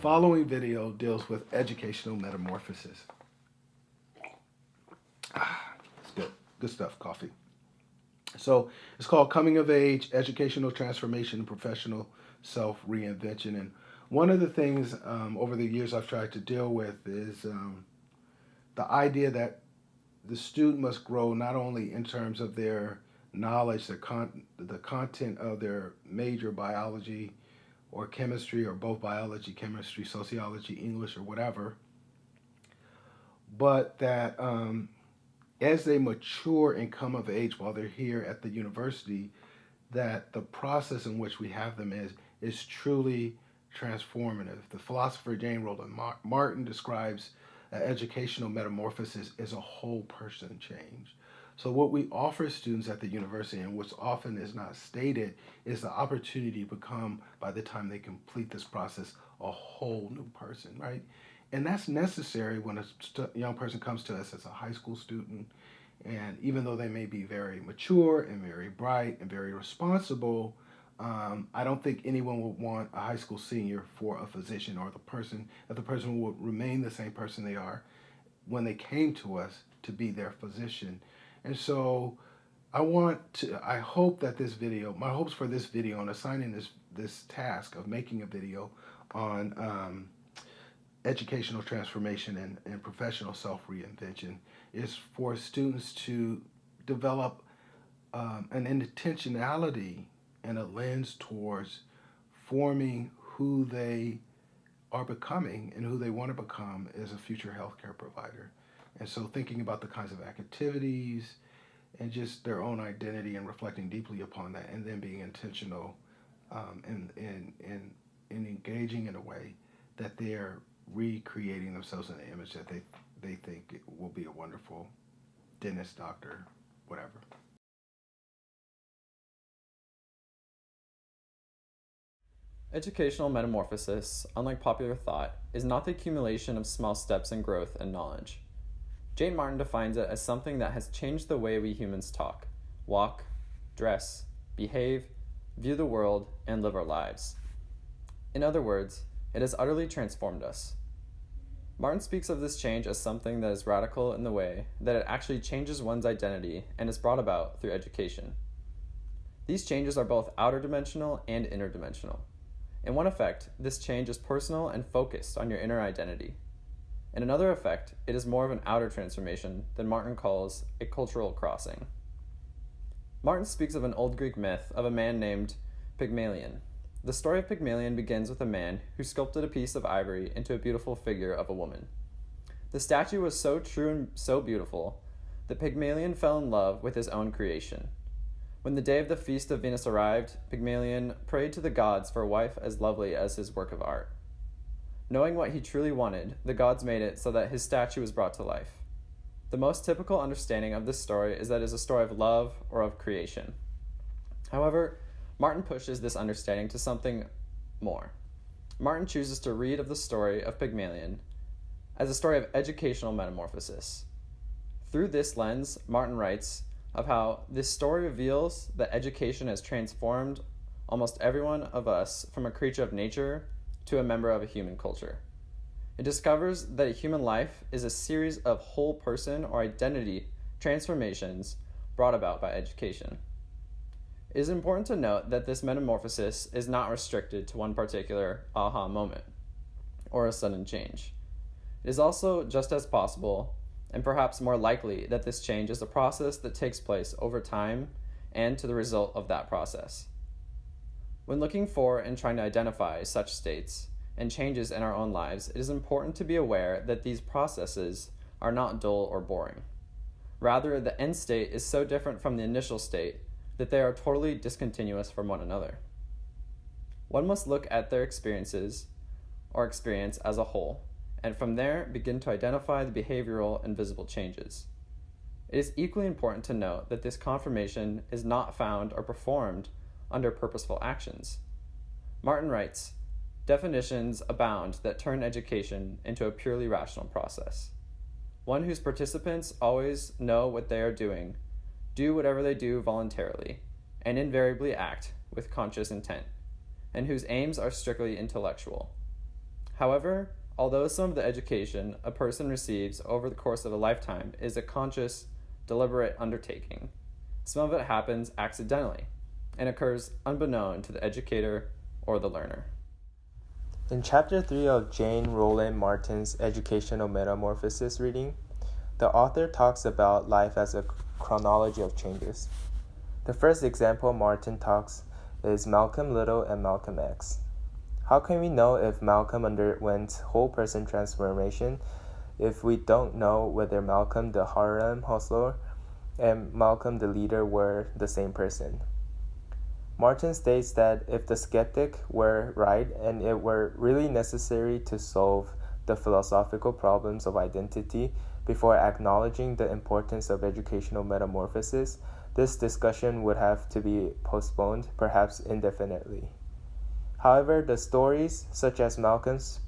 following video deals with educational metamorphosis. It's good. Good stuff, coffee. So it's called Coming of Age, Educational Transformation, and Professional Self-Reinvention. And one of the things over the years I've tried to deal with is the idea that the student must grow not only in terms of their knowledge, the content of their major, biology or chemistry, or both biology, chemistry, sociology, English, or whatever, but that as they mature and come of age while they're here at the university, that the process in which we have them is truly transformative. The philosopher Jane Roland Martin describes educational metamorphosis as a whole person change. So what we offer students at the university, and what's often is not stated, is the opportunity to become, by the time they complete this process, a whole new person, right? And that's necessary when a young person comes to us as a high school student. And even though they may be very mature and very bright and very responsible, I don't think anyone would want a high school senior for a physician, or the person would remain the same person they are when they came to us to be their physician. And so I hope that my hopes for this video and assigning this task of making a video on educational transformation and professional self-reinvention is for students to develop an intentionality and a lens towards forming who they are becoming and who they want to become as a future healthcare provider. And so thinking about the kinds of activities and just their own identity and reflecting deeply upon that, and then being intentional in engaging in a way that they're recreating themselves in an image that they think will be a wonderful dentist, doctor, whatever. Educational metamorphosis, unlike popular thought, is not the accumulation of small steps in growth and knowledge. Jane Martin defines it as something that has changed the way we humans talk, walk, dress, behave, view the world, and live our lives. In other words, it has utterly transformed us. Martin speaks of this change as something that is radical in the way that it actually changes one's identity and is brought about through education. These changes are both outer dimensional and interdimensional. In one effect, this change is personal and focused on your inner identity. In another effect, it is more of an outer transformation that Martin calls a cultural crossing. Martin speaks of an old Greek myth of a man named Pygmalion. The story of Pygmalion begins with a man who sculpted a piece of ivory into a beautiful figure of a woman. The statue was so true and so beautiful that Pygmalion fell in love with his own creation. When the day of the feast of Venus arrived, Pygmalion prayed to the gods for a wife as lovely as his work of art. Knowing what he truly wanted, the gods made it so that his statue was brought to life. The most typical understanding of this story is that it is a story of love or of creation. However, Martin pushes this understanding to something more. Martin chooses to read of the story of Pygmalion as a story of educational metamorphosis. Through this lens, Martin writes of how this story reveals that education has transformed almost every one of us from a creature of nature to a member of a human culture. It discovers that a human life is a series of whole person or identity transformations brought about by education. It is important to note that this metamorphosis is not restricted to one particular aha moment or a sudden change. It is also just as possible, and perhaps more likely, that this change is a process that takes place over time and to the result of that process. When looking for and trying to identify such states and changes in our own lives, it is important to be aware that these processes are not dull or boring. Rather, the end state is so different from the initial state that they are totally discontinuous from one another. One must look at their experiences or experience as a whole, and from there begin to identify the behavioral and visible changes. It is equally important to note that this confirmation is not found or performed under purposeful actions. Martin writes, "Definitions abound that turn education into a purely rational process. One whose participants always know what they are doing, do whatever they do voluntarily, and invariably act with conscious intent, and whose aims are strictly intellectual. However, although some of the education a person receives over the course of a lifetime is a conscious, deliberate undertaking, some of it happens accidentally and occurs unbeknown to the educator or the learner. In Chapter 3 of Jane Roland Martin's Educational Metamorphosis reading, the author talks about life as a chronology of changes. The first example Martin talks is Malcolm Little and Malcolm X. How can we know if Malcolm underwent whole person transformation if we don't know whether Malcolm the Harlem hustler and Malcolm the leader were the same person? Martin states that if the skeptic were right and it were really necessary to solve the philosophical problems of identity before acknowledging the importance of educational metamorphosis, this discussion would have to be postponed, perhaps indefinitely. However, the stories, such as Malcolm's,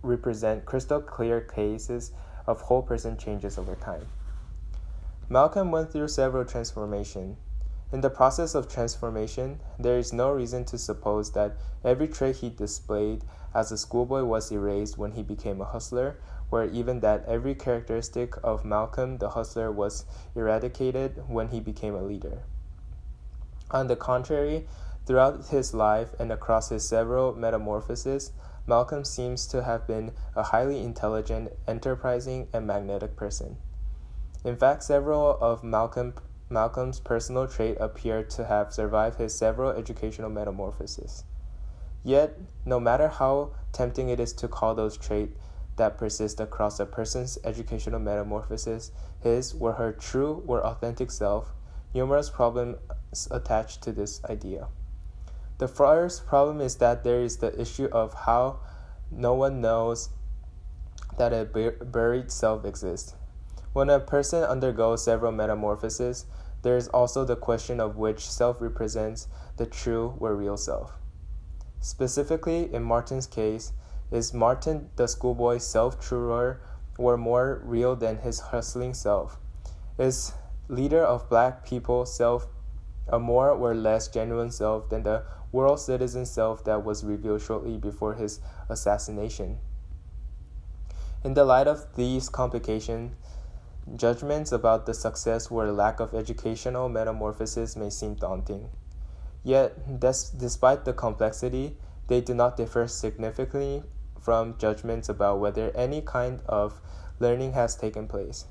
represent crystal clear cases of whole person changes over time. Malcolm went through several transformations. In the process of transformation, there is no reason to suppose that every trait he displayed as a schoolboy was erased when he became a hustler, or even that every characteristic of Malcolm the hustler was eradicated when he became a leader. On the contrary, throughout his life and across his several metamorphoses, Malcolm seems to have been a highly intelligent, enterprising, and magnetic person. In fact, several of Malcolm's personal traits appear to have survived his several educational metamorphoses. Yet, no matter how tempting it is to call those traits that persist across a person's educational metamorphosis his or her true or authentic self, numerous problems attach to this idea. The first problem is that there is the issue of how no one knows that a buried self exists. When a person undergoes several metamorphoses, there is also the question of which self represents the true or real self. Specifically, in Martin's case, is Martin the schoolboy self truer or more real than his hustling self? Is leader of black people self a more or less genuine self than the world citizen self that was revealed shortly before his assassination? In the light of these complications, judgments about the success or lack of educational metamorphosis may seem daunting. Yet, despite the complexity, they do not differ significantly from judgments about whether any kind of learning has taken place.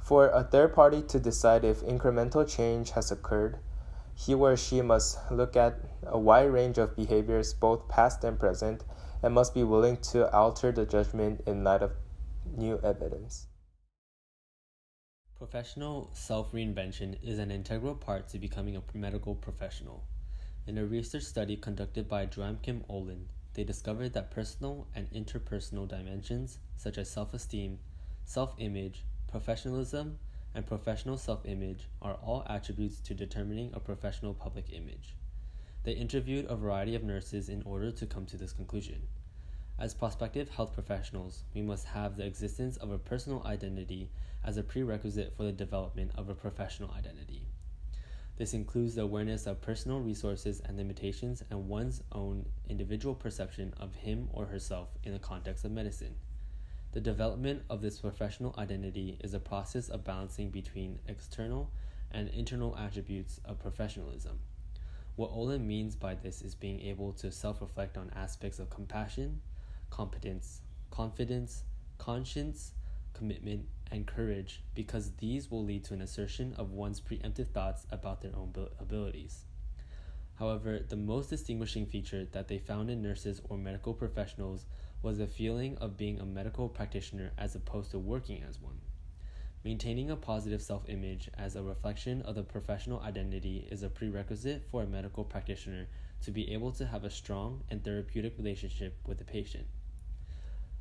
For a third party to decide if incremental change has occurred, he or she must look at a wide range of behaviors, both past and present, and must be willing to alter the judgment in light of new evidence. Professional self-reinvention is an integral part to becoming a medical professional. In a research study conducted by Joachim Olin, they discovered that personal and interpersonal dimensions such as self-esteem, self-image, professionalism, and professional self-image are all attributes to determining a professional public image. They interviewed a variety of nurses in order to come to this conclusion. As prospective health professionals, we must have the existence of a personal identity as a prerequisite for the development of a professional identity. This includes the awareness of personal resources and limitations and one's own individual perception of him or herself in the context of medicine. The development of this professional identity is a process of balancing between external and internal attributes of professionalism. What Olin means by this is being able to self-reflect on aspects of compassion, competence, confidence, conscience, commitment, and courage, because these will lead to an assertion of one's preemptive thoughts about their own abilities. However, the most distinguishing feature that they found in nurses or medical professionals was the feeling of being a medical practitioner as opposed to working as one. Maintaining a positive self-image as a reflection of the professional identity is a prerequisite for a medical practitioner to be able to have a strong and therapeutic relationship with the patient.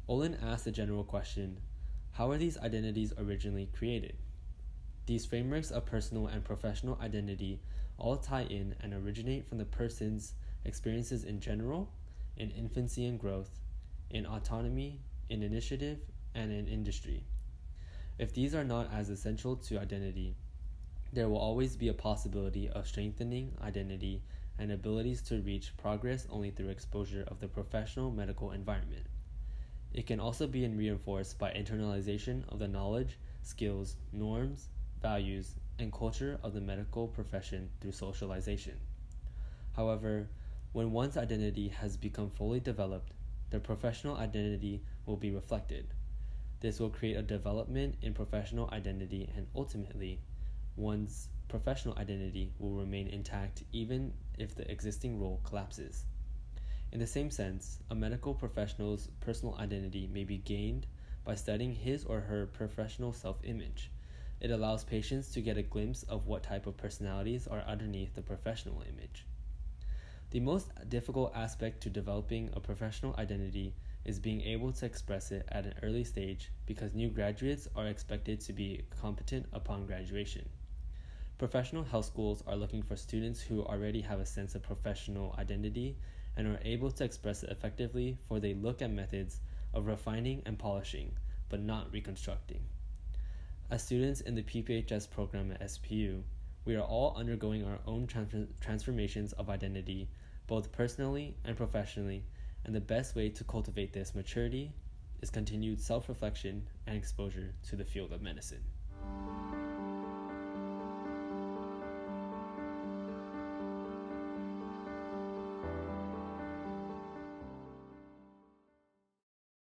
Olin asked the general question, how are these identities originally created? These frameworks of personal and professional identity all tie in and originate from the person's experiences in general, in infancy and growth, in autonomy, in initiative, and in industry. If these are not as essential to identity, there will always be a possibility of strengthening identity and abilities to reach progress only through exposure of the professional medical environment. It can also be reinforced by internalization of the knowledge, skills, norms, values, and culture of the medical profession through socialization. However, when one's identity has become fully developed, the professional identity will be reflected. This will create a development in professional identity, and ultimately, one's professional identity will remain intact even if the existing role collapses. In the same sense, a medical professional's personal identity may be gained by studying his or her professional self-image. It allows patients to get a glimpse of what type of personalities are underneath the professional image. The most difficult aspect to developing a professional identity is being able to express it at an early stage, because new graduates are expected to be competent upon graduation. Professional health schools are looking for students who already have a sense of professional identity and are able to express it effectively, for they look at methods of refining and polishing, but not reconstructing. As students in the PPHS program at SPU, we are all undergoing our own transformations of identity, both personally and professionally, and the best way to cultivate this maturity is continued self-reflection and exposure to the field of medicine.